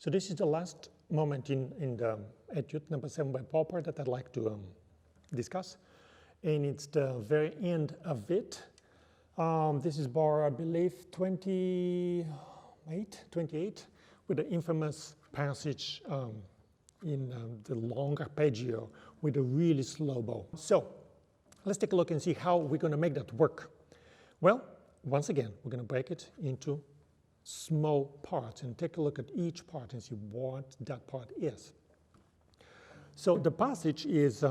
So this is the last moment in the etude number 7 by Popper that I'd like to discuss. And it's the very end of it. This is bar, I believe, 28, with the infamous passage in the long arpeggio with a really slow bow. So let's take a look and see how we're going to make that work. Well, once again, we're going to break it into small parts and take a look at each part and see what that part is. So the passage is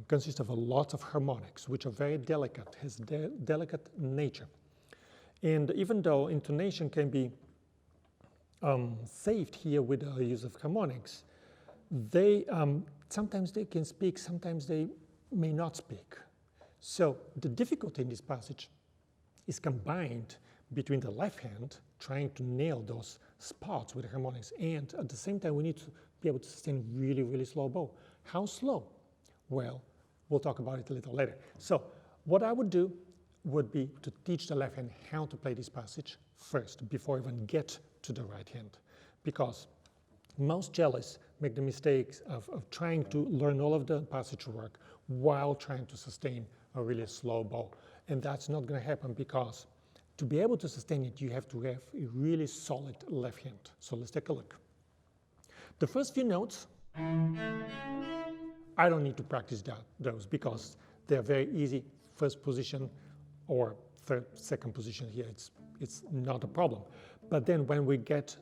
consists of a lot of harmonics, which are very delicate, has delicate nature. And even though intonation can be saved here with the use of harmonics, they sometimes they can speak, sometimes they may not speak. So the difficulty in this passage is combined between the left hand trying to nail those spots with the harmonics, and at the same time we need to be able to sustain really, really slow bow. How slow? Well, we'll talk about it a little later. So what I would do would be to teach the left hand how to play this passage first before I even get to the right hand, because most cellists make the mistakes of trying to learn all of the passage work while trying to sustain a really slow bow, and that's not going to happen, because to be able to sustain it, you have to have a really solid left hand. So let's take a look. The first few notes, I don't need to practice those because they're very easy. First position or second position here, it's not a problem. But then when we get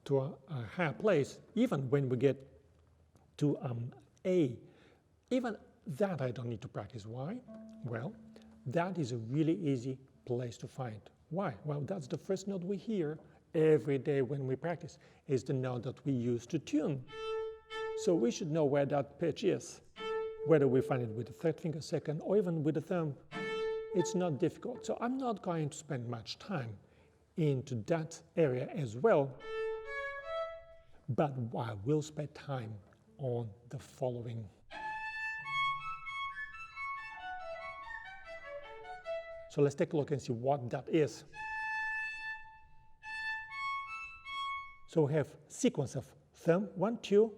to a higher place, even when we get to A, even that I don't need to practice. Why? Well, that is a really easy place to find. Why? Well, that's the first note we hear every day when we practice, is the note that we use to tune. So we should know where that pitch is, whether we find it with the third finger, second, or even with the thumb. It's not difficult. So I'm not going to spend much time into that area as well, but I will spend time on the following. So let's take a look and see what that is. So we have sequence of thumb, 1, 2,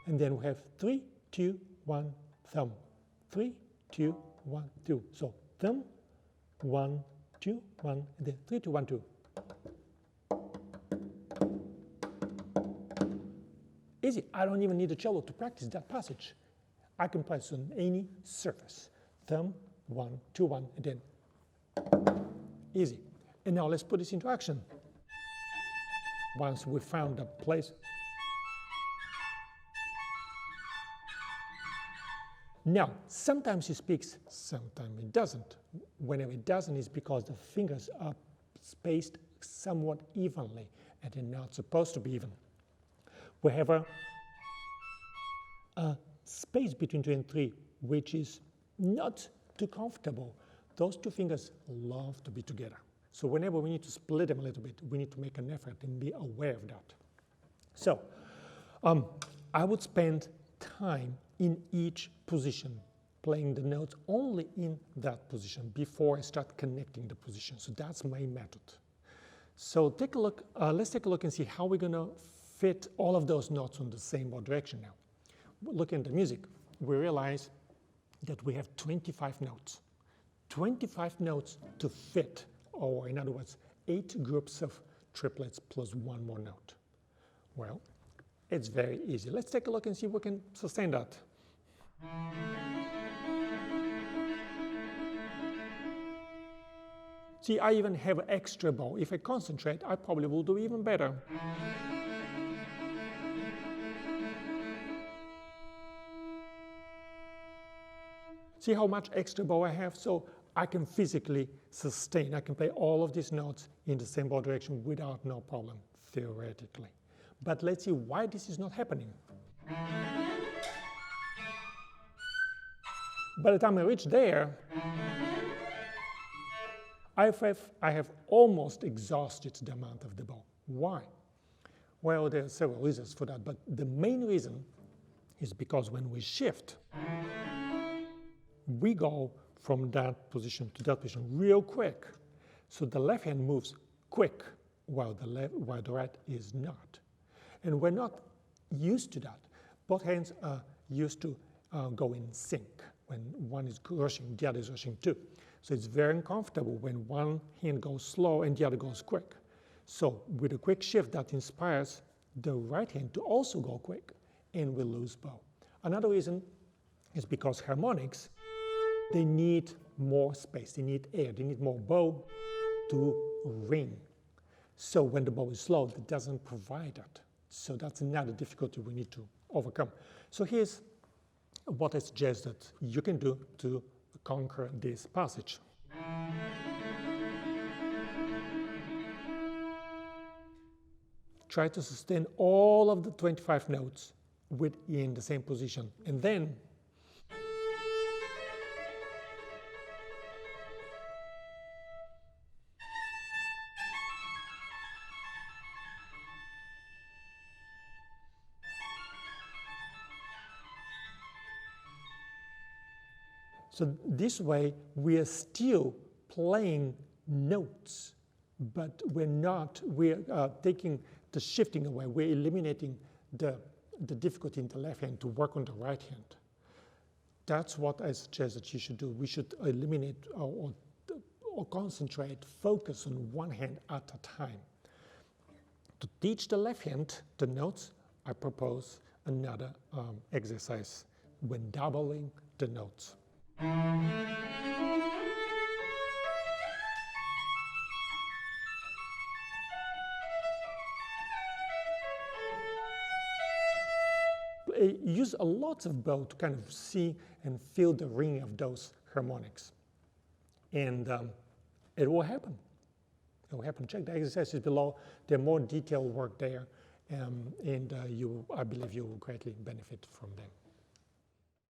and then we have 3, 2, 1, thumb, 3, 2, 1, 2. So thumb, 1, 2, 1, and then 3, 2, 1, 2. Easy. I don't even need a cello to practice that passage. I can practice on any surface. Thumb, 1, 2, 1, and then easy. And now let's put this into action. Once we found the place. Now, sometimes it speaks, sometimes it doesn't. Whenever it doesn't, it's because the fingers are spaced somewhat evenly, and they're not supposed to be even. We have a space between 2 and 3, which is not too comfortable. Those two fingers love to be together. So whenever we need to split them a little bit, we need to make an effort and be aware of that. So I would spend time in each position, playing the notes only in that position before I start connecting the position. So that's my method. So take a look, let's take a look and see how we're going to fit all of those notes on the same bow direction now. Looking at the music, we realize that we have 25 notes. 25 notes to fit, or in other words, 8 groups of triplets plus 1 more note. Well, it's very easy. Let's take a look and see if we can sustain that. See, I even have an extra bow. If I concentrate, I probably will do even better. See how much extra bow I have? So I can physically sustain. I can play all of these notes in the same bow direction without no problem, theoretically. But let's see why this is not happening. By the time I reach there, I have almost exhausted the amount of the bow. Why? Well, there are several reasons for that, but the main reason is because when we shift, we go from that position to that position real quick. So the left hand moves quick, while the right is not. And we're not used to that. Both hands are used to go in sync. When one is rushing, the other is rushing too. So it's very uncomfortable when one hand goes slow and the other goes quick. So with a quick shift that inspires the right hand to also go quick, and we lose bow. Another reason is because harmonics, they need more space, they need air, they need more bow to ring. So when the bow is slow, it doesn't provide that. So that's another difficulty we need to overcome. So here's what I suggest that you can do to conquer this passage. Try to sustain all of the 25 notes within the same position, and then so this way, we are still playing notes, but we're taking the shifting away. We're eliminating the difficulty in the left hand to work on the right hand. That's what I suggest that you should do. We should eliminate or concentrate, focus on one hand at a time. To teach the left hand the notes, I propose another exercise when doubling the notes. Use a lot of bow to kind of see and feel the ringing of those harmonics. And it will happen. It will happen. Check the exercises below. There's more detailed work there, and I believe you will greatly benefit from them.